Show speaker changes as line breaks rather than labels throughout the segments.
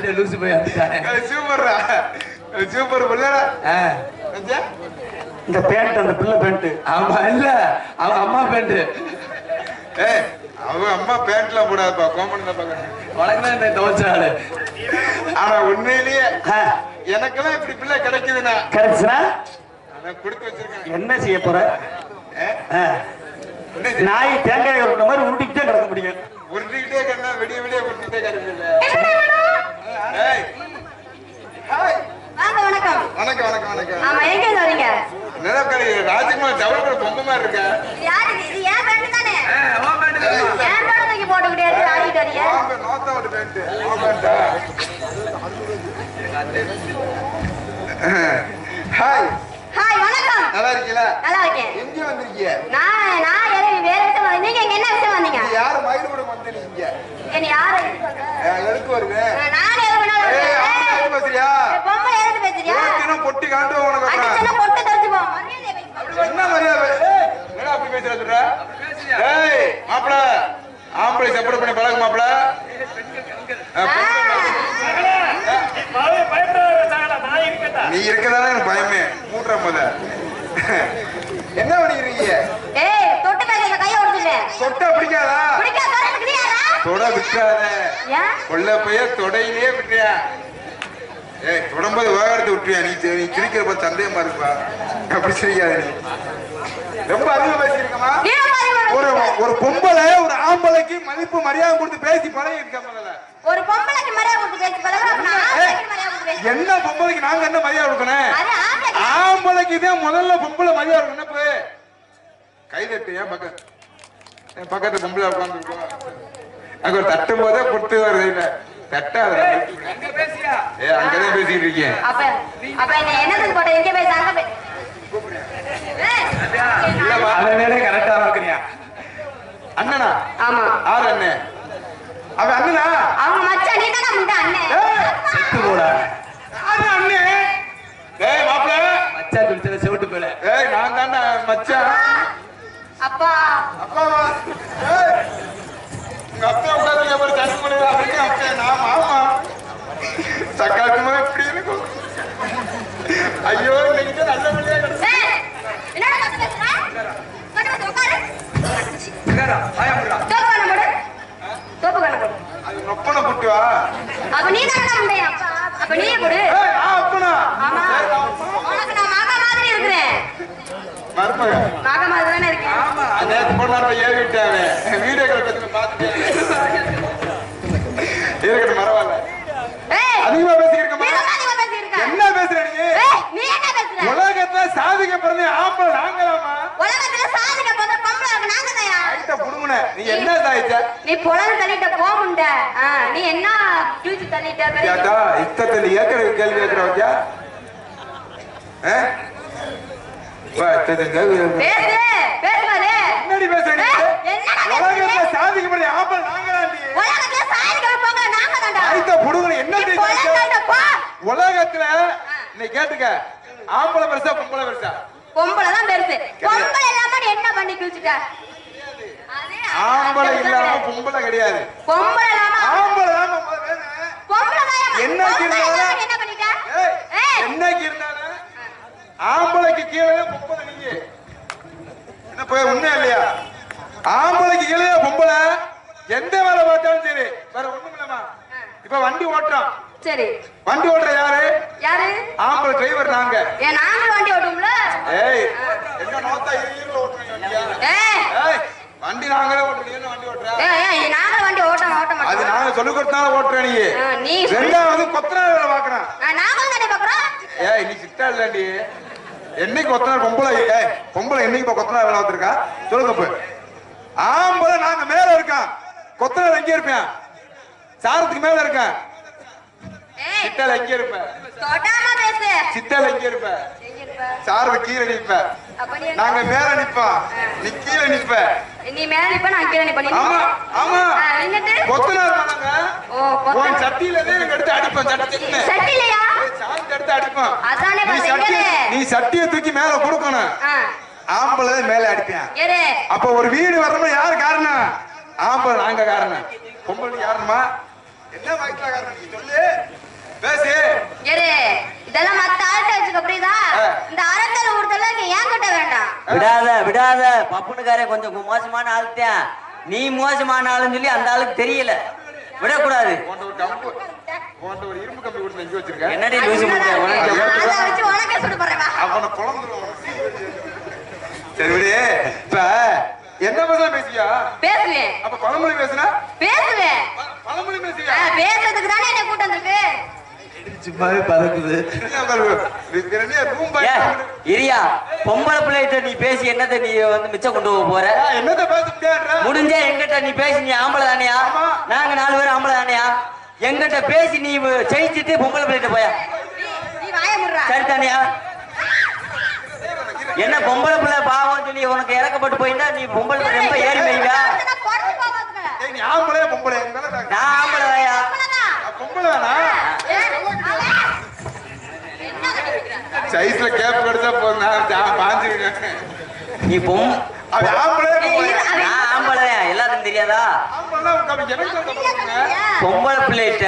வந்துட்டு லூசு போய் வந்துட்டானே.
சூப்பர்ரா, சூப்பர் புள்ளடா.
இந்த பேண்ட் அந்த பிள்ளை பேண்ட்.
ஆமா இல்ல அவ அம்மா பேண்ட்.
அவ அம்மா பேண்ட்லாம் போடாதப்பா, கோமன் தான் பாக்க.
உனக்கு தான் இந்த துவச்சாடு.
ஆனா உண்மையிலேயே எனக்கெல்லாம் இப்படி பிள்ளை கிடைக்குதுன்னா
கிடைச்சுனா
அதான் கொடுத்து வச்சிருக்கேன்.
என்ன செய்ய போற? நாய் தேங்காய் உருட்ட மாதிரி உருட்டிக்கிட்டே கிடக்க முடியும்.
உருட்டிக்கிட்டே கிடந்தா விடிய விடிய உருட்டிக்கிட்டே கிடக்குது.
வணக்கம்
வணக்கம் வணக்கம் வணக்கம்.
ஆமா, எங்க வரீங்க?
நிலக்கரை ராஜகுமார் டவலுக்குள்ள பொம்மை மாதிரி இருக்க.
யாரு இது? ஏன் பேண்ட் தானே? ஏன் பேண்ட் தூக்கி போட்டு கிடையாது ஆடிட்டு வரீங்க?
நோத்தோட பேண்ட். ஓ பேண்டா. ஹாய்.
ஹாய், வணக்கம்.
நல்லா இருக்கீங்களா?
நல்லா இருக்கேன்.
எங்க வந்திருக்கீங்க?
நான் வேற விஷயம் வந்தீங்க. நீங்க இங்க என்ன விஷயம் வந்தீங்க?
யாரு மயிலோட வந்திருக்கீங்க?
என்ன யாரு?
எதுக்கு வருது?
நானே எதுக்கு
பேசுறியா?
பொம்மை எதுக்கு பேசுறியா?
தினம் பொட்டி காண்டு உனக்கு
அடிச்சன பொட்டு தரிச்சு போ. மரியாதை பேசு.
என்ன மரியாதை? என்னடா அப்படி பேசுற சொல்ற? ஏய் மாப்ள, ஆம்பளை சப்போர்ட் பண்ணி பழகு மாப்ள. நீ இருக்கதானே எனக்கு பயமே. மூட்ற முத என்ன பண்ணிக்கிறீங்க?
ஏய், தொட்டு பேசுற கைய ஒடிச்சிட்டேன்.
தொட்டா பிடிக்காதா?
பிடிக்காத எனக்கு யாரா?
தொட விட்டுறாத.
ஏன்?
கொள்ள போய் தொடையிலே விட்டுறியா? ஏய், தொடம்போது விவகாரத்தை விட்டுறியா? நீ சிரிக்கிறப்ப சந்தேகமா இருக்குப்பா. அப்படி செய்யாத. நீ ரொம்ப அதிகமா பேசிருக்கமா? ஒரு பொம்பளை ஒரு ஆம்பளைக்கு மதிப்பு மரியாதை கொடுத்து பேசி பழகி இருக்க முதல்ல.
ஒரு பொம்பளைக்கு மரியாதை கொடுத்து பேசி பழகு. அப்ப ஆம்பளைக்கு மரியாதை கொடுத்து பேசி.
என்ன பொம்பளைக்கு நாங்க என்ன மரியாதை கொடுக்கணும்? ஆம்பளைக்கு தான் முதல்ல பொம்பளை மரியாதை கொடுக்கணும். கை தட்டு. ஏன் பக்கத்து பொம்பளை உட்காந்துருக்கோம். அங்க ஒரு தட்டும் போதே பொட்டு வருது. இல்ல தட்டாத. அங்கதான் பேசிட்டு இருக்கேன்.
அப்ப என்னதுக்கு போட்ட? எங்க பேச? அங்க போய்
அதனாலே கரெக்டா பாக்குறியா?
அண்ணனா?
ஆமா.
ஆறு அண்ணே. அவன் அண்ணனா?
அவங்க மச்சான். நீ தானே முண்டை அண்ணன்.
செத்து போடா.
ஆறு அண்ணே. ஏய் மாப்ள,
மச்சான் குடிச்சத செவிட்டு போல.
ஏய் நான் தான்டா மச்சான்.
அப்பா
அப்பாவா? ஏய் உங்க அப்பா உட்கார்ந்து ஒரு தண்ணி முடியல. அப்படியே அப்பா நான் மாமா சக்காட்டுமா இப்படி இருக்கும். ஐயோ இன்னைக்கு நல்ல முடியா கிடைச்சு.
என்னடா கத்து பேசுற? கட்டு உட்காரு.
என்னடா வாயா புடா.
தோப்பு கண்ண போடு. தோப்பு கண்ண போடு.
அது நொப்பன புட்டுவா?
அப்ப நீ தானே முண்டை. அப்ப நீயே போடு.
ஏய் அப்பனா.
ஆமா. உனக்கு நான் மகா மாதிரி இருக்கிறேன்.
மர்மக.
மகா மாதிரி தானே இருக்கேன்.
ஆமா. நேத்து போனால ஏறி விட்டானே. வீடியோக்களை பத்தி பாத்துட்டேன். இருக்கட்டும் பரவாயில்ல.
ஏய்
அதிகமா பேசிக்கிறக்கமா?
நீ தான் அதிகமா பேசியிருக்க.
என்ன பேசுற நீ?
ஏய் நீ என்ன பேசுற?
உலகத்துல சாதிக்க பிறந்த ஆம்பளை நாங்களாமா?
உலகத்துல சாதிக்க போற பொம்பளை நாங்க தான்யா.
ஐட்ட புடுமுன. நீ என்ன சாதிச்ச?
நீ பொளந்து தள்ளிட்ட போ முண்டை. நீ என்ன கிழிச்சு தள்ளிட்ட?
கேட்டா இத்தனை ஏக்கர் கேள்வி கேட்கறவங்க. வா இத்தனை கேள்வி.
பேசு பேசுவாரு.
என்னடி பேசுற நீ? உலகத்துல சாதிக்க பிறந்த ஆம்பளை நாங்களாண்டி.
உலகத்துல சாதிக்க போற நாங்க தான்டா.
ஐட்ட புடுமுன. என்ன உலகத்துல நீ கேட்டுக்க. ஆம்பளை பெருசா பொம்பளை பெருசா?
பொம்பளை தான் பெருசு. பொம்பளை இல்லாம நீ என்ன பண்ணி கிழிச்சிட்ட?
ஆம்பளை இல்லாம பொம்பளை கிடையாது.
பொம்பளை இல்லாம
ஆம்பளை தான்
பொம்பளை தான்.
என்னைக்கு இருந்தாலும்
என்ன பண்ணிட்ட?
என்னைக்கு இருந்தாலும் ஆம்பளைக்கு கீழே பொம்பளை. நீங்க என்ன போய் உண்மையா இல்லையா? ஆம்பளைக்கு கீழே பொம்பளை. எந்த வேலை பார்த்தாலும் சரி வேற ஒண்ணும் இல்லமா. இப்ப வண்டி ஓட்டுறோம்.
சரி.
வண்டி ஓட்டுற யாரு?
யாரு?
ஆம்பளை டிரைவர் நாங்க.
ஏன் நாங்க வண்டி ஓட்டும்ல?
ஏய் என்ன நோத்தா ஈரல ஓட்டுறீங்க வண்டியா? ஏய் வண்டி நாங்களே ஓட்டுறீங்க. வண்டி ஓட்டுற?
ஏய் நாங்க வண்டி ஓட்ட மாட்டோம்.
அது நாங்க சொல்லி கொடுத்தால ஓட்டுற. நீ ரெண்டாவது கொத்தனார் வேலை பாக்குறான்.
நாங்களும் தானே பாக்குறோம்.
ஏய் நீ சிட்டா இல்லடி. என்னைக்கு கொத்தனார் பொம்பளை? ஏய் பொம்பளை என்னைக்கு கொத்தனார் வேலை வந்திருக்கா சொல்லுங்க. போய் ஆம்பளை நாங்க மேல இருக்கோம். கொத்தனார் எங்க இருப்பேன்? சாரத்துக்கு மேல இருக்கேன். சிட்டால எங்க இருப்ப?
தொடாம பேசு.
சிட்டால எங்க இருப்ப? சாரது கீழே நிப்ப. நாங்க மேல நிப்போம். நீ கீழே நிப்ப.
நீ மேல நிப்ப நான் கீழே நிப்ப.
ஆமா ஆமா.
என்னது?
கொத்தனார் நாங்க.
ஓ
உன் சட்டியில தான் எடுத்து அடிப்போம். சட்டில
சட்டிலையா?
சாந்து எடுத்து அடிப்போம்.
அதானே பாத்தீங்க.
நீ சட்டியை தூக்கி மேல கொடுக்கணும். ஆம்பளை மேல அடிப்பேன். அப்ப ஒரு வீடு வரணும் யாரு காரணம்? ஆம்பளை நாங்க காரணம். பொம்பளை யாருமா? என்ன வயிற்றுக்காரன் நீ சொல்லு பேசு.
ஏறு இதெல்லாம் மத்த ஆள்கிட்ட வச்சுக்க புரியுதா? இந்த அரக்கல் ஊர்தல ஏன் கிட்ட வேண்டாம்.
விடாத பப்புனுக்காரே கொஞ்சம் மோசமான ஆளுத்தான். நீ மோசமான ஆளுன்னு சொல்லி அந்த ஆளுக்கு தெரியல. விடக்கூடாது.
உன்கிட்ட ஒரு இரும்பு கம்பி கொடுத்து எங்க வச்சிருக்க?
என்னடி லூசு முட்டை
அத வச்சு உனக்கே சுடு போறேன் வா.
அவனை பொளந்துருவான். சரி விடு. இப்ப என்ன பேசலாம் பேசியா?
பேசுவேன்.
அப்ப பழமொழி பேசுனா?
பேசுவேன்.
பழமொழி பேசியா?
பேசுறதுக்கு தானே என்ன கூட்டம் வந்திருக்கு.
சும்மாவே பறக்குது.
இரியா பொம்பளை பிள்ளைகிட்ட நீ பேசி என்னத்த நீ வந்து மிச்சம் கொண்டு போற?
என்னத்த பேச
முடிஞ்சா எங்கிட்ட நீ பேசி நீ ஆம்பளை தானியா? நாங்க 4 பேரும் ஆம்பளை தானியா? எங்கிட்ட பேசி நீ ஜெயிச்சுட்டு பொம்பளை பிள்ளைகிட்ட போயா?
நீ வாய முடுறா.
சரி தானியா? என்ன பொம்பளை பிள்ளை பாவம் சொல்லி உனக்கு இறக்கப்பட்டு போயிட்டா நீ பொம்பளை ரொம்ப ஏறி வைவா?
நீ ஆம்பளை பொம்பளை?
நான் ஆம்பளை தாயா.
பொம்பளை தானா? சைஸ்ல கேப் கிடைச்சா போதும். நான் பாஞ்சிருக்கேன்.
நீ
அது ஆம்பளை
நான் ஆம்பளை எல்லாத்துக்கும் தெரியாதா? பொம்பளை பிள்ளைகிட்ட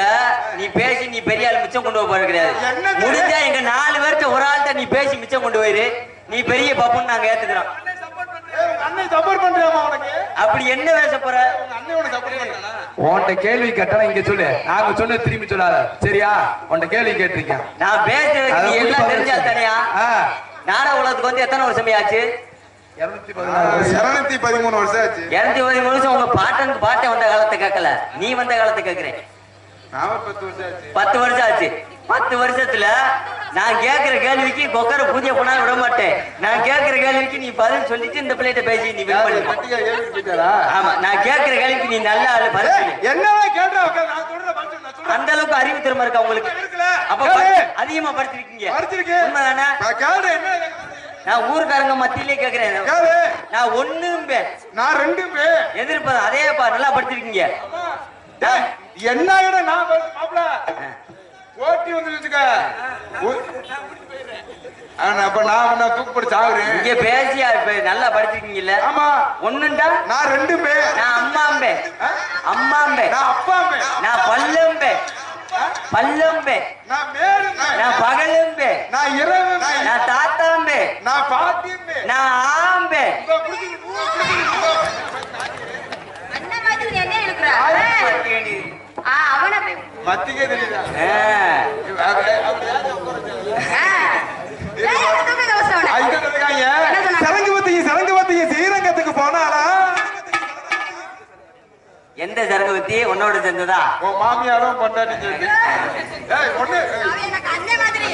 நீ பேசி நீ பெரிய ஆள் மிச்சம் கொண்டு போக கிடையாது. முடிஞ்சா எங்க 4 பேர்ட்ட ஒரு ஆள்கிட்ட நீ பேசி மிச்சம் கொண்டு போயிரு. நீ பெரிய பப்புன்னு நாங்க ஏத்துக்கிறோம். அப்படி என்ன பேச போற?
உன்கிட்ட கேள்வி கேட்டா இங்க சொல்லு. நாங்க சொன்ன திரும்பி சொல்லாத சரியா? உன்கிட்ட கேள்வி கேட்டிருக்கேன்.
நான் பேசுறதுக்கு நீ எல்லாம் தெரிஞ்சா தானியா? நாடக உலகத்துக்கு வந்து எத்தனை வருஷமே ஆச்சு?
213 வருஷம் ஆச்சு.
213 வருஷம். உங்க பாட்டனுக்கு பாட்டை வந்த காலத்தை கேட்கல, நீ வந்த காலத்தை கேட்கிறேன். 10 வருஷம் ஆச்சு. 10 வருஷத்துல நான் கேட்கிற கேள்விக்கு கொக்கர பூஜை பண்ணா விட மாட்டேன். நான் கேட்கிற கேள்விக்கு நீ பதில் சொல்லிட்டு இந்த பிள்ளைகிட்ட பேசி நீ வின் பண்ணி. ஆமா, நான் கேட்கிற கேள்விக்கு நீ நல்ல ஆளு பதில். அந்த அளவுக்கு அறிவு திறமை இருக்கா உங்களுக்கு? அப்ப அதிகமா படிச்சிருக்கீங்க. உண்மைதானே? நான் ஊருக்காரங்க மத்தியிலே கேட்கிறேன். நான் 1
நான் 2
எதிர்ப்பது அதேப்பா. நல்லா படிச்சிருக்கீங்க.
என்ன நான் மாப்பிள போட்டி வந்து அப்ப நான் தூக்குப்படி சாகுறேன்.
இங்க பேசியா இப்ப நல்லா படிச்சிருக்கீங்கல்ல?
ஆமா.
ஒண்ணுண்டா
நான் 2
நான் அம்மாம்பே.
நான் அப்பாம்பே.
நான் பல்லம்பே.
நான் மேலும்.
நான் பகலும்பே.
நான் இரவு.
நான் தாத்தாம்பே.
நான் பாட்டியம்பே.
நான் ஆம்பே.
அண்ணா மாதிரி என்ன இழுக்குறா? அவன
மத்திக்கே தெரியுதா? சரங்குவத்திக்கு ஸ்ரீரங்கத்துக்கு போனாலா?
எந்த சரங்குவத்தி? உன்னோட சேர்ந்ததா?
உன் மாமியாரும் பொண்டாட்டி சேர்ந்து. பொண்ணு
எனக்கு அண்ணன் மாதிரி.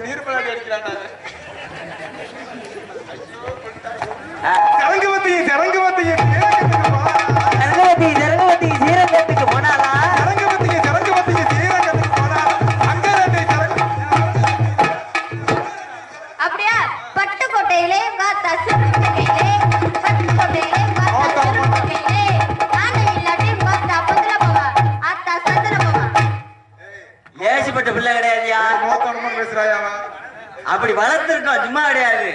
நீர்மலாடி அடிக்கிறான். சரங்குவத்திக்கு ஸ்ரீரங்கத்துக்கு போனாலா? சரங்குவத்திக்கு ஸ்ரீரங்கத்துக்கு போனா அங்க
அப்படியா? பட்டுக்கோட்டையிலே வாத்தா சிறுத்தையிலே, பட்டுக்கோட்டையிலே வாத்தா சிறுத்தையிலே, நானே இல்லாட்டி வாத்தா பந்தல போவா, ஆத்தா சந்தன போவா.
ஏசிப்பட்ட பிள்ளை கிடையாதுயா.
பேசுறாயா?
அப்படி வளர்த்துருக்கோம், சும்மா கிடையாது.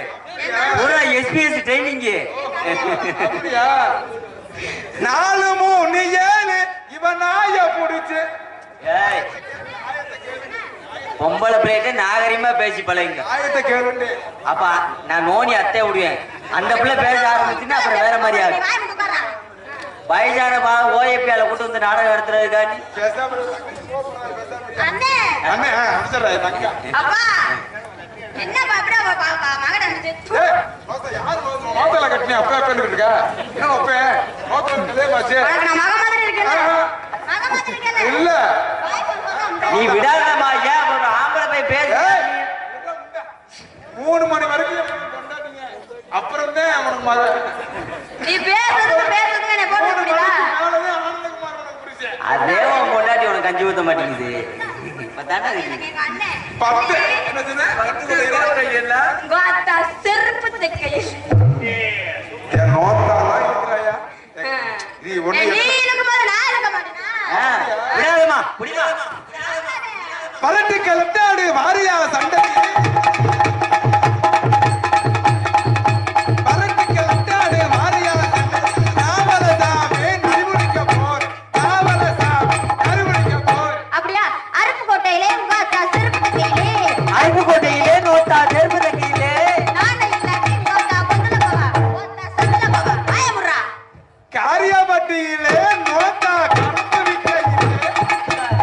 ஒரு SBS ட்ரைனிங்.
அப்படியா? 4 3 7 இவன் நாய புடிச்சு.
பொம்பளை பிள்ளைகிட்ட நாகரிகமா பேசி பழகுங்க.
ஆயத்தை கேளுண்டு.
அப்ப நான் நோனி அத்தை விடுவேன். அந்த பிள்ளை பேச ஆரம்பிச்சுன்னா அப்புறம் வேற மாதிரி ஆகும். வயசான ஓஏபியால கூட்டு வந்து நாடகம் நடத்துறதுக்காண்டி
அண்ணே
அண்ணே அடிச்சறா தங்க.
அப்பா என்ன பாப்படா மகட அடிச்சு.
ஏய் யார் மோதல கட்டினி அப்பா பண்ணிட்டு இருக்க? என்ன அப்பே மோதலே மாச்சே.
நான் மக மாதிரி இருக்கேன். மக மாதிரி இருக்கேன்.
இல்ல
நீ விடாதமா. ஏன் ஒரு ஆம்பளை போய் பேச?
3 மணி வரைக்கும் கொண்டாடுங்க. அப்புறம் தான் அவனுக்கு மக.
நீ பேசுறதுக்கு என்ன போட்டு முடியல?
அதே உன் பொண்டாட்டி உனக்கு கஞ்சி ஊத்த மாட்டேங்குது.
செருப்பு தைக்கையில்
பரட்டு கிளட்டாடு வாரியா சண்டை. பரட்டு கிளட்டாடு
அருப்புக்கோட்டையிலே நோட்டா தேர்மதகையிலே
நானே இல்லாட்டி நோட்டா பொண்ணுல போவா ஓட்டா சந்தல போவா ஆயமுறா
காரியாபட்டியிலே நோட்டா கரும்பு விற்கையிலே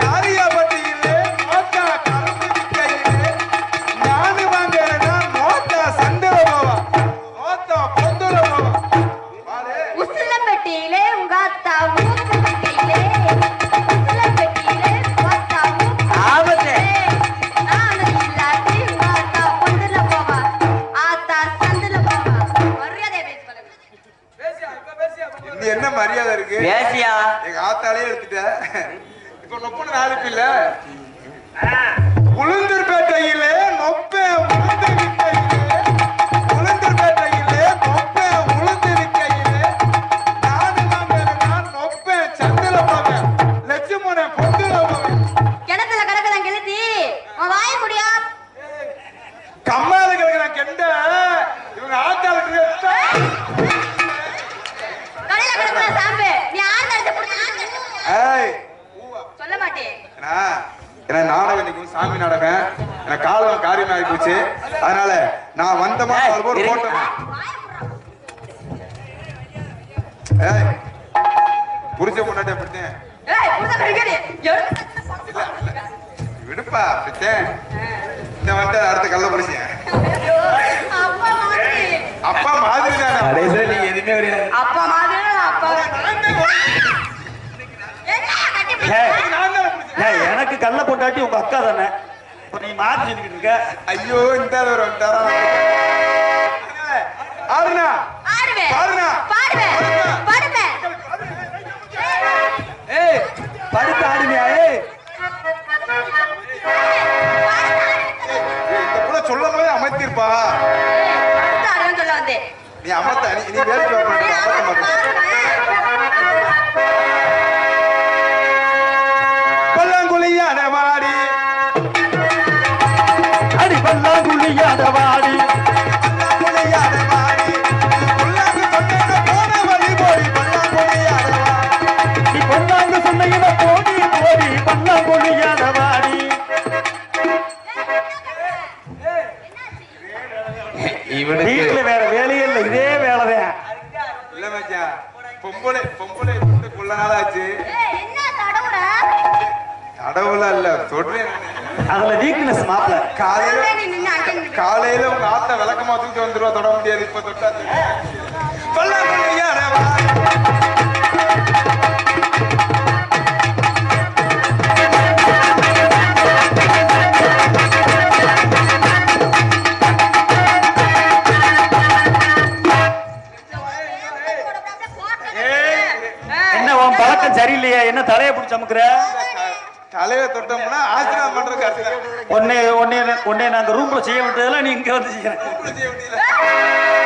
காரியாபட்டியிலே நோட்டா கரும்பு விற்கையிலே நானு வாங்குறேன்னா நோட்டா சந்தையில போவா நோட்டா பொந்துல போவா
உசிலம்பட்டியிலே உங்க அத்தா மூக்கு கையிலே உசிலம்பட்டியிலே ஓட்டா மூக்கு
ஆபத்து.
நானே இல்லாட்டி உங்க அத்தா பொண்ணுல போவா ஆத்தா சந்தல போவா மரியாதை பேசுவாங்க
இது என்ன மரியாதை இருக்கு
பேசியா
எங்க ஆத்தாலே எடுத்துட்ட இப்ப நொப்பன நாளைக்கு இல்ல உளுந்தூர்பேட்டையிலே நொப்பே உளுந்து விற்கையிலே உளுந்தூர்பேட்டையிலே நொப்பே உளுந்து விற்கையிலே நானு வாங்குறேன்னா நொப்பே சந்தில போவேன் லட்சுமண பொந்துல போவேன்
கிணத்துல கிடக்குதான் கெளுத்தி உன் வாய முடியா
கம்மால கிடக்குற கெண்ட இவங்க ஆத்தாளுக்கு
கடையில கிடக்குற சாம்பு நீ ஆறு எடுத்து புடிச்சு
ஏய்
சொல்ல மாட்டேன்
ஏன்னா நாடகம் இன்னைக்கு சாமி நாடகம் எனக்கு காலம் காரியம் ஆகி போச்சு அதனால நான் வந்தமா ஒரு போட்டோம் ஏய் புரிச்ச முன்னாடி அப்படித்தேன்
ஏய் புடிச்ச கடிக்கடி
இல்ல விடுப்பா அப்படித்தேன் இந்த வந்து அடுத்த கல்ல புரிச்சேன்
அப்பா மாதிரி
அப்பா மாதிரி தானே
கடைசியில நீங்க எதுவுமே கிடையாது.
அப்பா மாதிரி அப்பா
நான் தானே புடிச்சேன்.
ஏய், எனக்கு கல்ல பொண்டாட்டி உங்க அக்கா தானே இப்ப நீ மாத்தி சொல்லிக்கிட்டு இருக்க
ஐயோ இந்த ஒரு வந்துட்டாரா ஆடுனா
ஆடுவேன்
பாடுனா
பாடுவேன் பாடுவேன்
ஏய் படுத்து ஆடுவியா? ஏய்
இந்த புள்ள சொல்லும் போதே அமைத்திருப்பா
ஆடுவேன் சொல்ல வந்தேன்
நீ அமர்த்த நீ வேலைக்கு வர மாட்டே அமர்த்த மாட்டேன் பல்லாங்குழியான வாடி
அடி பல்லாங்குழியாத வாடி
பல்லாங்குழியான வாடி பொல்லாங்கு சொன்னேன்னு போன வழி போய் பல்லாங்குழியான வாடி
நீ பொன்னாங்க சொன்ன போடி போடி பல்லாங்குழியாத வாடி
இவனுக்கு
வீட்டுல வேற வேலையே இல்லை இதே வேலைதான்
இல்ல மச்சான் பொம்பளை வந்து கொள்ள நாள் ஆச்சு
என்ன தடவுற
கடவுளா இல்ல சொல்றேன்
அதுல வீக்னஸ் மாப்பிள
காலையில
நீ நின்னு அங்க நின்னு.
காலையில உங்க ஆத்த விளக்கமா தூக்கிட்டு வந்துருவா தொட முடியாது இப்ப தொட்டா பல்லாங்குழியான வாடி
என்ன உன் பழக்கம் சரியில்லையா என்ன தலையை பிடிச்சி அமுக்குற
தலையில தொட்டோம்னா ஆசீர்வாதம் பண்றதுக்கு அர்த்தம்.
உன்னை உன்னை உன்னை நாங்க ரூம்ல செய்ய விட்டதெல்லாம் நீ இங்க வந்து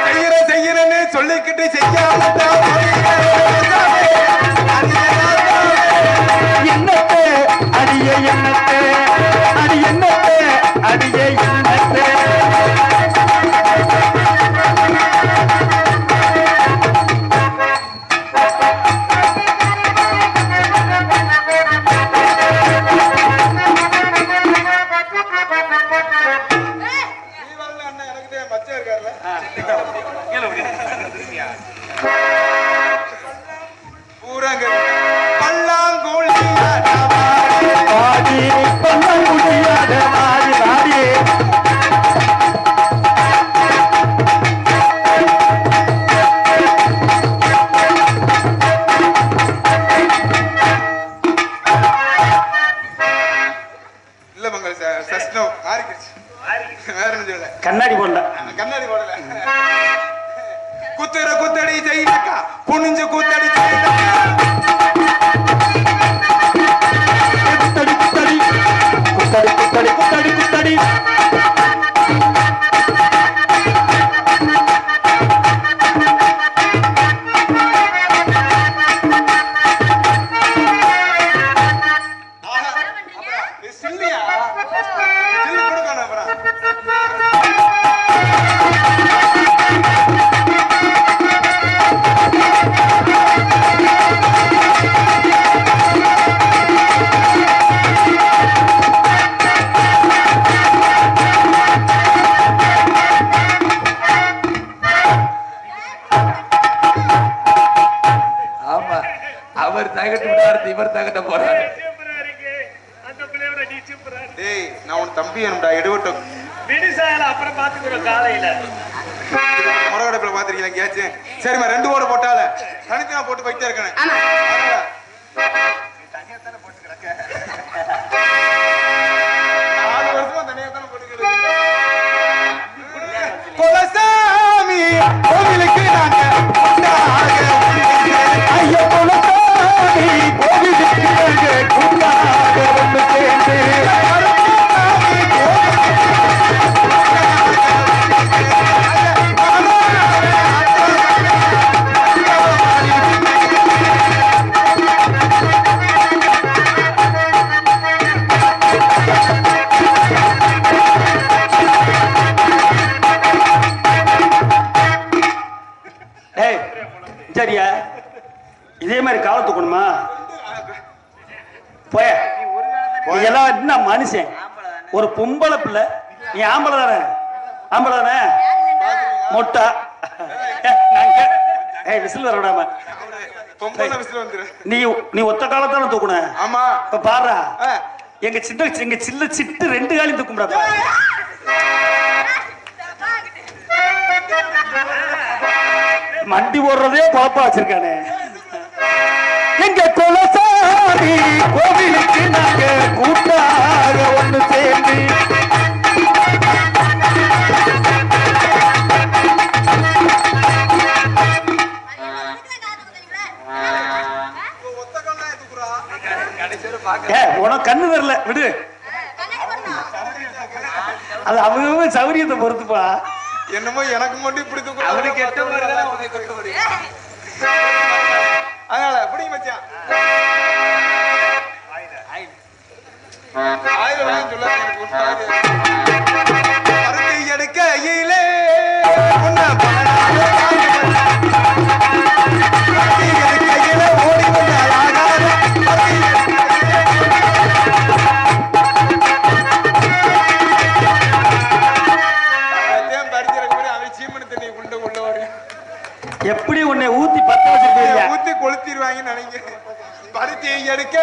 செய்யற
செய்யறேன்னு சொல்லிக்கிட்டு செய்யாம
என்னத்தே அடிய என்னத்தே அடி என்னத்தே அடிய என்னத்தே பாடி பல்லாங்குழியாத வாடி வாடி
இல்ல மங்கள் சஸ்னோ மாறிக்கிச்சு வேற என்ன சொல்ல
கண்ணாடி போடல
கண்ணாடி போடல குத்துற குத்தடி செய்யலக்கா குனிஞ்சு குத்தடி செய்யலக்கா
குத்தடி குத்தடி குத்தடி குத்தடி குத்தடி குத்தடி
சில்லியா சில்லி கொடுக்கணும் அப்புறம் கம்பி வேணும்டா எடுவட்டும்
விடிசாயல அப்புறம் பாத்துக்கிறோம் காலையில.
முறகடப்புல பாத்திருக்கீங்களா எங்கேயாச்சும்? சரிம்மா 2 ஓட போட்டால தனித்தனா போட்டு வைத்தே இருக்கேன்.
ஆமா.
4 வருஷமா தனியா தானே போட்டுக்கிறது. குலசாமி கோவிலுக்கு நாங்க
ஐயோ குலசாமி கோவிலுக்கு நாங்க கூட்டாக ஒன்று சேர்ந்து சரியா இதே மாதிரி காலை தூக்கணுமா? போய நீ எல்லாம் என்ன மனுஷன்? ஒரு பொம்பளை பிள்ளை, நீ ஆம்பளை தானே? ஆம்பளை தானே? மொட்டா விசில் வர விடாம
பொம்பளை விசில் வந்துரு.
நீ ஒத்த காலத்தான தூக்கண.
ஆமா
இப்ப பாடுறா எங்க சின்ன சிட்டு 2 காலையும் தூக்க முடியாது. மண்டி போடுறதே குழப்பா வச்சிருக்கானே. எங்க குலசாமி கோவிலுக்கு நாங்க கூட்டாக ஒண்ணு சேர்ந்து உனக்கு கண்ணு வரல விடு. அது அவங்க சௌரியத்தை பொறுத்துப்பா.
என்னமோ எனக்கு மட்டும் இப்படி தூக்கம்
அவனுக்கு எட்ட மாதிரி தானே உனக்கு தூக்க முடியும்.
அதனால பிடிங்க மச்சான். ஆயிரம் வாங்கி சொல்ல பருத்தி எடுக்கையிலே ஓடி
எப்படி உன்னை ஊத்தி பத்த வச்சிருக்கீங்க?
ஊத்தி கொளுத்திடுவாங்க நினைங்க. பருத்தி எடுக்க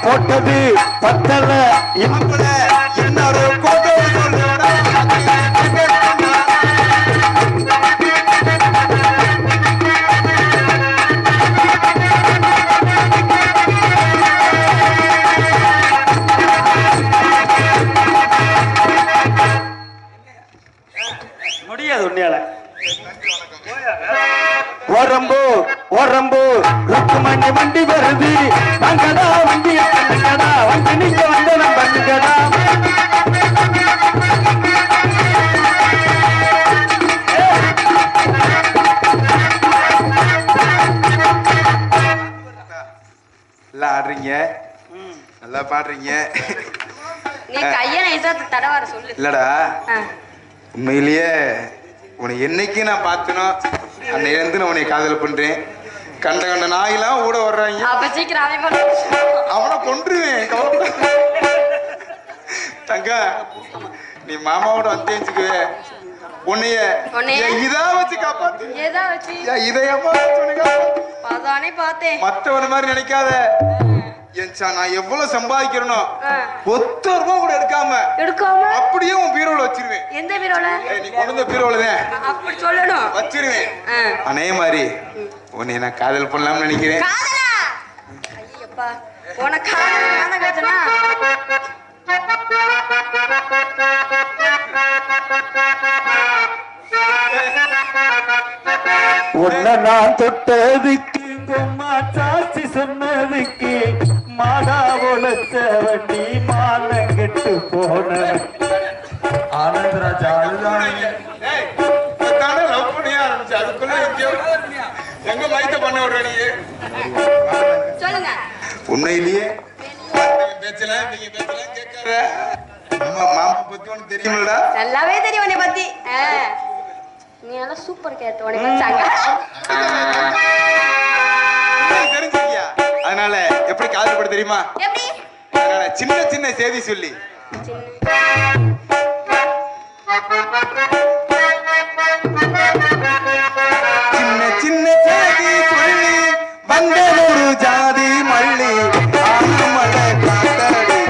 போட்டது பத்தல
இமப்பல இன்னொரு கோட்டை சொல்றடா.
முடியாது உன்னையால. ஓரம்போ ஓரம்போ ருக்குமணி வண்டி வருது வாங்கடா வண்டிய பண்ணுங்கடா வந்து நீங்க வந்தனம் பண்ணுங்கடா.
நல்லா ஆடுறீங்க, நல்லா பாடுறீங்க.
நீ கைய நைசா தடவார சொல்லு.
இல்லடா உண்மையிலேயே உன்னை என்னைக்கு நான் பார்த்தனோ அன்னையில இருந்து நான் உன்னை காதல் பண்றேன். கண்ட கண்ட நாயெல்லாம் ஓட வர்றாங்க.
அப்ப சீக்கிரம்
அவனை கொன்றுவேன். தங்க நீ மாமாவோட வந்தேச்சுக்குவே உன்னைய இதா வச்சு காப்பாத்து.
ஏதா வச்சு
இதயமா
அதானே பார்த்தேன்.
மத்தவன மாதிரி நினைக்காத. நான் எவ்வளவு சம்பாதிக்கிறனோ ₹1 கூட எடுக்காம அப்படியே உன் பீரோல வச்சிருவேன்.
எந்த பீரோல?
நீ கொண்டு வந்த பீரோல தான்
அப்படி சொல்லணும்
வச்சிருவேன். அதே மாதிரி உன்னை நான் காதல் பண்ணலாம்னு நினைக்கிறேன்.
காதலா? ஐயப்பா உனக்கு காதல் நான் கேட்டனா?
உன்னை நான் தொட்டதுக்கு கும்மா சாட்சி சொன்னதுக்கு மாடா உழைச்ச வண்டி மானங்கெட்டு போன
ஆனந்தராஜா
லவ் பண்ணியா ஆரம்பிச்சு அதுக்குள்ள எங்க வயிற்ற பண்ண விடுற நீ
சொல்லுங்க.
உண்மையிலேயே பேச்சலாம் நீங்க பேச்சலாம் கேட்காத மாமா பத்தி உனக்கு தெரியுமில்லடா
நல்லாவே தெரியும் உன்னை பத்தி. நீ எல்லாம் சூப்பர் கேட்ட உன்னை பச்சாங்க.
தெரிஞ்சுக்கியா அதனால எப்படி காதல்பட தெரியுமா
எப்படி?
அதனால சின்ன சின்ன செய்தி சொல்லி சின்ன சின்ன செய்தி சொல்லி வந்த ஒரு ஜாதி மல்லி ஆனமலை காத்தடி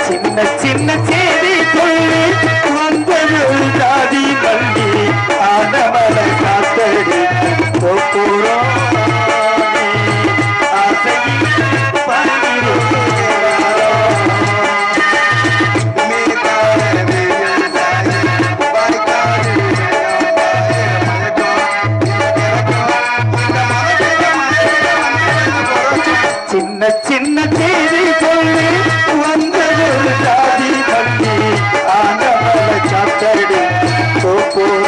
சின்ன சின்ன செய்தி சொல்லி வந்தது ஜாதி பள்ளி ஆனமலை காத்தடி போறோம் சின்ன சின்ன செய்தி சொல்லி வந்தது ஜாதி பள்ளி ஆனமலை காத்தடி போறோம்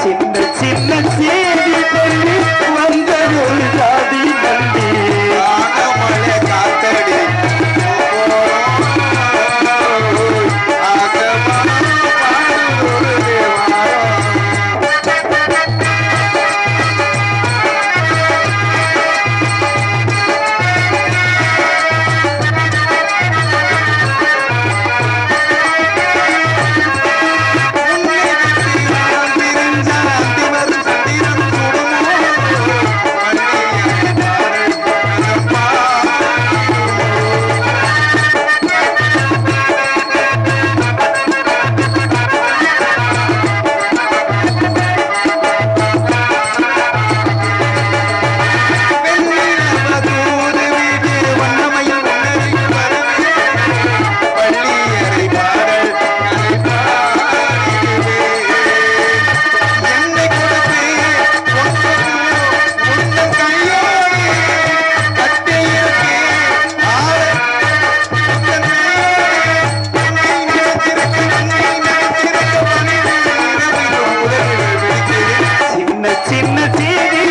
சின்ன சின்ன செய்தி சொல்லி வந்தது ஜாதி பள்ளி
ஆனமலை காத்தடி
சின்ன சின்ன செய்தி